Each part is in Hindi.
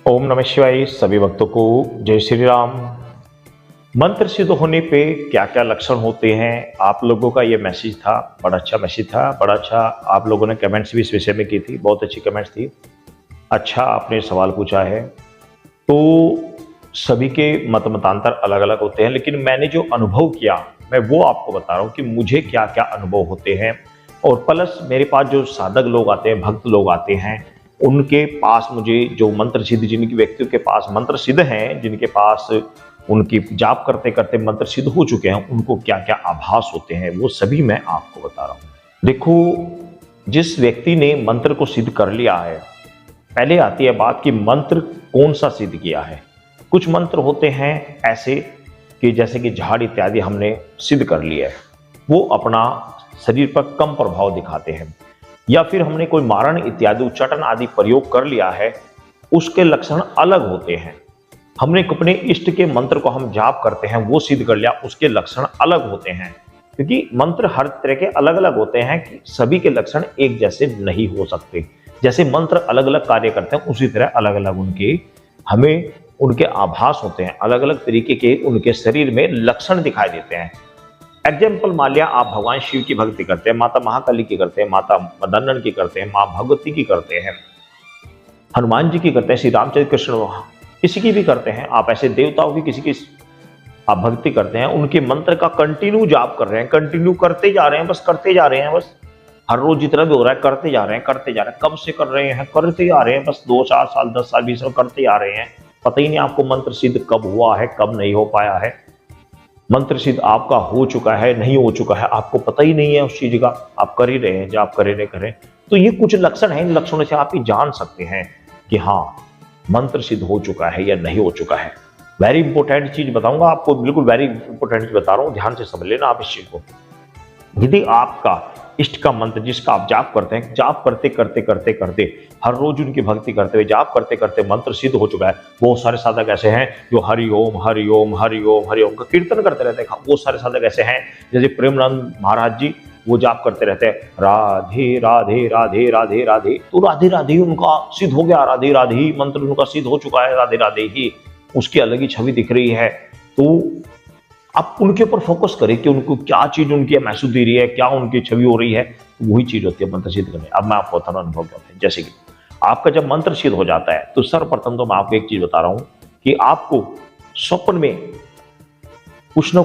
ओम नमः शिवाय। सभी भक्तों को जय श्री राम। मंत्र सिद्ध होने पे क्या क्या लक्षण होते हैं, आप लोगों का ये मैसेज था, बड़ा अच्छा मैसेज था, बड़ा अच्छा आप लोगों ने कमेंट्स भी इस विषय में की थी, बहुत अच्छी कमेंट्स थी। अच्छा आपने सवाल पूछा है। तो सभी के मतांतर अलग अलग होते हैं, लेकिन मैंने जो अनुभव किया मैं वो आपको बता रहा हूँ कि मुझे क्या क्या अनुभव होते हैं। और प्लस मेरे पास जो साधक लोग आते हैं, भक्त लोग आते हैं, उनके पास मुझे जो मंत्र सिद्ध, जिनकी व्यक्तियों के पास मंत्र सिद्ध हैं, जिनके पास उनकी जाप करते करते मंत्र सिद्ध हो चुके हैं, उनको क्या क्या आभास होते हैं वो सभी मैं आपको बता रहा हूँ। देखो, जिस व्यक्ति ने मंत्र को सिद्ध कर लिया है, पहले आती है बात कि मंत्र कौन सा सिद्ध किया है। कुछ मंत्र होते हैं ऐसे कि जैसे कि झाड़ इत्यादि हमने सिद्ध कर लिया है, वो अपना शरीर पर कम प्रभाव दिखाते हैं, या फिर हमने कोई मारण इत्यादि उच्चाटन आदि प्रयोग कर लिया है, उसके लक्षण अलग होते हैं। हमने अपने इष्ट के मंत्र को हम जाप करते हैं, वो सिद्ध कर लिया, उसके लक्षण अलग होते हैं। क्योंकि मंत्र हर तरह के अलग अलग होते हैं कि सभी के लक्षण एक जैसे नहीं हो सकते। जैसे मंत्र अलग अलग कार्य करते हैं, उसी तरह अलग अलग हमें उनके आभास होते हैं, अलग अलग तरीके के उनके शरीर में लक्षण दिखाई देते हैं। एग्जाम्पल मान लिया, आप भगवान शिव की भक्ति करते हैं, माता महाकाली की करते हैं, माता मदन्नन की करते हैं, माँ भगवती की करते हैं, हनुमान जी की करते हैं, श्री रामचंद्र कृष्ण किसी की भी करते हैं। आप ऐसे देवताओं की किसी की आप भक्ति करते हैं, उनके मंत्र का कंटिन्यू जाप कर रहे हैं, कंटिन्यू करते जा रहे हैं, बस करते जा रहे हैं, बस हर रोज जितना भी हो रहा है करते जा रहे हैं, करते जा रहे हैं। कब से कर रहे हैं? करते जा रहे हैं, बस 2-4 साल 10 साल 20 साल करते आ रहे हैं। पता ही नहीं आपको मंत्र सिद्ध कब हुआ है, कब नहीं हो पाया है। मंत्र सिद्ध आपका हो चुका है, नहीं हो चुका है, आपको पता ही नहीं है उस चीज का, आप कर ही रहे हैं, जाप कर रहे करें। तो ये कुछ लक्षण है, इन लक्षणों से आप ये जान सकते हैं कि हाँ मंत्र सिद्ध हो चुका है या नहीं हो चुका है। वेरी इंपॉर्टेंट चीज बताऊंगा आपको, बिल्कुल वेरी इंपॉर्टेंट चीज बता रहा हूं, ध्यान से समझ लेना आप इस चीज को। यदि आपका इष्ट का मंत्र जिसका आप जाप करते हैं, जाप करते करते करते करते हर रोज उनकी भक्ति करते हुए जाप करते करते मंत्र सिद्ध हो चुका है, वो सारे साधक ऐसे हैं जो हरि ओम हरि ओम हरि ओम हरि ओम का कीर्तन करते रहते हैं। वो सारे साधक ऐसे हैं जैसे प्रेमानंद महाराज जी, वो जाप करते रहते हैं राधे राधे राधे राधे राधे, तो राधे राधे उनका सिद्ध हो गया, राधे राधे ही मंत्र उनका सिद्ध हो चुका है, राधे राधे ही उसकी अलग ही छवि दिख रही है। तो आप उनके ऊपर फोकस करें कि उनको क्या चीज उनकी महसूस दे रही है, क्या उनकी छवि हो रही है, तो वही चीज होती है मंत्र सिद्ध करने। अब मैं आपको बताना अनुभव करते हैं। जैसे कि आपका जब मंत्र सिद्ध हो जाता है, तो सर्वप्रथम तो मैं आपको एक चीज बता रहा हूं कि आपको स्वप्न में कुछ ना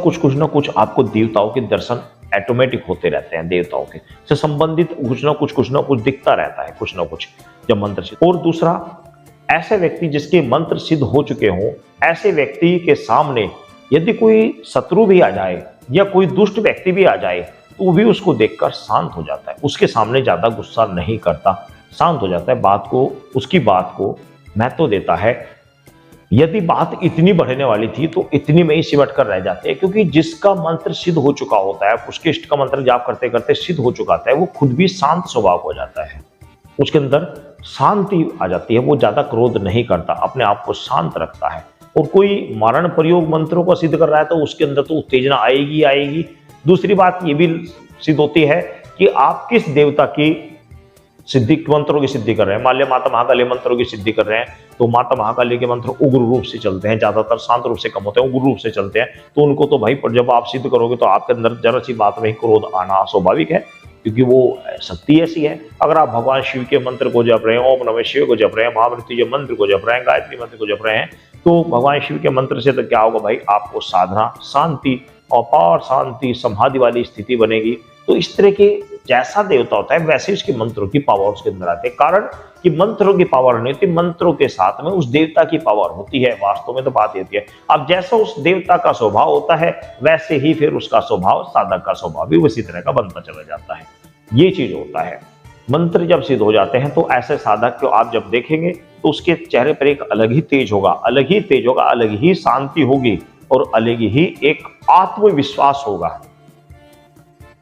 कुछ आपको देवताओं के दर्शन ऑटोमेटिक होते रहते हैं। देवताओं के से संबंधित कुछ ना कुछ दिखता रहता है, कुछ ना कुछ जब मंत्र सिद्ध। और दूसरा, ऐसे व्यक्ति जिसके मंत्र सिद्ध हो चुके हों, ऐसे व्यक्ति के सामने यदि कोई शत्रु भी आ जाए या कोई दुष्ट व्यक्ति भी आ जाए, तो वो भी उसको देखकर शांत हो जाता है, उसके सामने ज्यादा गुस्सा नहीं करता, शांत हो जाता है, बात को उसकी बात को महत्व देता है। यदि बात इतनी बढ़ने वाली थी तो इतनी में ही सिमट कर रह जाते हैं, क्योंकि जिसका मंत्र सिद्ध हो चुका होता है, उसके इष्ट का मंत्र जाप करते करते सिद्ध हो चुका होता है, वो खुद भी शांत स्वभाव हो जाता है, उसके अंदर शांति आ जाती है, वो ज्यादा क्रोध नहीं करता, अपने आप को शांत रखता है। और कोई मारण प्रयोग मंत्रों को सिद्ध कर रहा है तो उसके अंदर तो उत्तेजना आएगी आएगी। दूसरी बात ये भी सिद्ध होती है कि आप किस देवता की सिद्धि मंत्रों की सिद्धि कर रहे हैं। मान लिया माता महाकाली मंत्रों की सिद्धि कर रहे हैं, तो माता महाकाली के मंत्र उग्र रूप से चलते हैं, ज्यादातर शांत रूप से कम होते हैं, उग्र रूप से चलते हैं, तो उनको तो भाई जब आप सिद्ध करोगे तो आपके अंदर जरा सी बात में क्रोध आना स्वाभाविक है, क्योंकि वो शक्ति ऐसी है। अगर आप भगवान शिव के मंत्र को जप रहे हैं, ओम नमः शिव को जप रहे हैं, महामृत्युंजय मंत्र को जप रहे हैं, गायत्री मंत्र को जप रहे हैं, तो भगवान शिव के मंत्र से तो क्या होगा भाई, आपको साधना, शांति, अपार शांति, समाधि वाली स्थिति बनेगी। तो इस तरह के जैसा देवता होता है वैसे उसके मंत्रों की पावर उसके अंदर आती है। कारण कि मंत्रों की पावर नहीं होती, मंत्रों के साथ में उस देवता की पावर होती है। वास्तव में तो बात ये होती है, अब जैसा उस देवता का स्वभाव होता है वैसे ही फिर उसका स्वभाव, साधक का स्वभाव भी उसी तरह का बनता चला जाता है। ये चीज होता है। मंत्र जब सिद्ध हो जाते हैं तो ऐसे साधक को आप जब देखेंगे तो उसके चेहरे पर एक अलग ही तेज होगा, अलग ही तेज होगा, अलग ही शांति होगी और अलग ही एक आत्मविश्वास होगा।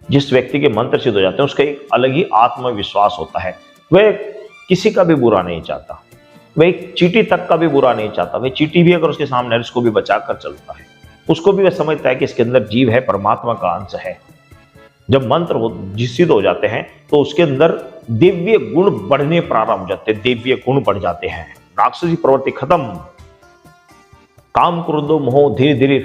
जिस व्यक्ति के मंत्र सिद्ध हो जाते हैं उसका एक अलग ही आत्मविश्वास होता है। वह किसी का भी बुरा नहीं चाहता, वह एक चींटी तक का भी बुरा नहीं चाहता। वह चींटी भी अगर उसके सामने है उसको भी बचा कर चलता है, उसको भी वह समझता है कि इसके अंदर जीव है, परमात्मा का अंश है। जब मंत्र सिद्ध हो जाते हैं तो उसके अंदर दिव्य गुण बढ़ने प्रारंभ हो जाते हैं, दिव्य गुण बढ़ जाते हैं। राक्षसी प्रवृत्ति खत्म, काम क्रोध मोह धीरे धीरे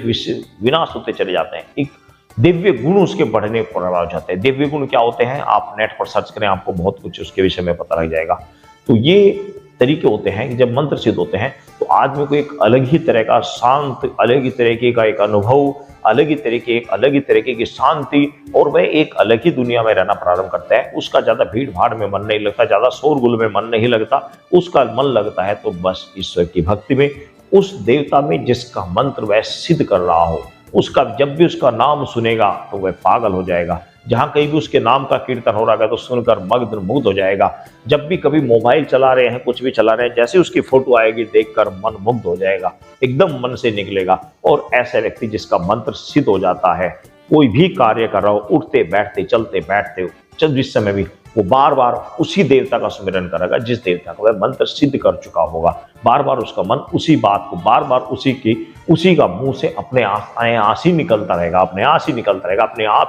विनाश होते चले जाते हैं। एक दिव्य गुण उसके बढ़ने पर हो जाते हैं। दिव्य गुण क्या होते हैं, आप नेट पर सर्च करें, आपको बहुत कुछ उसके विषय में पता लग जाएगा। तो ये तरीके होते हैं कि जब मंत्र सिद्ध होते हैं तो आदमी को एक अलग ही तरह का शांत, अलग ही तरीके का एक अनुभव, अलग ही तरीके की शांति, और वह एक अलग ही दुनिया में रहना प्रारंभ करता है। उसका ज्यादा भीड़ भाड़ में मन नहीं लगता, ज्यादा शोरगुल में मन नहीं लगता, उसका मन लगता है तो बस ईश्वर की भक्ति में, उस देवता में जिसका मंत्र वह सिद्ध कर रहा हो। उसका जब भी उसका नाम सुनेगा तो वह पागल हो जाएगा। जहां कहीं भी उसके नाम का कीर्तन हो रहा है तो सुनकर मग्न मुग्ध हो जाएगा। जब भी कभी मोबाइल चला रहे हैं, कुछ भी चला रहे हैं, जैसे उसकी फोटो आएगी देखकर मन मुग्ध हो जाएगा, एकदम मन से निकलेगा। और ऐसा व्यक्ति जिसका मंत्र सिद्ध हो जाता है, कोई भी कार्य कर रहा हो, उठते बैठते चलते बैठते जिस समय भी, वो बार बार उसी देवता का स्मरण करेगा जिस देवता का वह मंत्र सिद्ध कर चुका होगा। बार बार उसका मन उसी बात को, बार बार उसी का मुंह से अपने आप ही निकलता रहेगा, अपने आप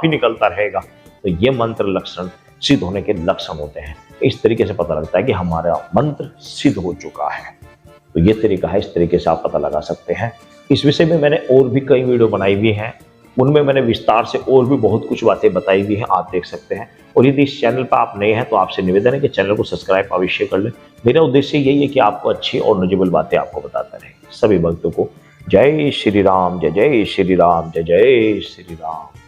ही निकलता रहेगा। तो ये मंत्र लक्षण सिद्ध होने के लक्षण होते हैं। इस तरीके से पता लगता है कि हमारा मंत्र सिद्ध हो चुका है। तो ये तरीका है, इस तरीके से आप पता लगा सकते हैं। इस विषय में मैंने और भी कई वीडियो बनाई हुई हैं, उनमें मैंने विस्तार से और भी बहुत कुछ बातें बताई हुई हैं, आप देख सकते हैं। और यदि इस चैनल पर आप नए हैं तो आपसे निवेदन है कि चैनल को सब्सक्राइब अवश्य कर लें। मेरा उद्देश्य यही है कि आपको अच्छी और नॉलेजेबल बातें आपको बताता रहे। सभी भक्तों को जय श्री राम, जय जय श्री राम, जय जय श्री राम।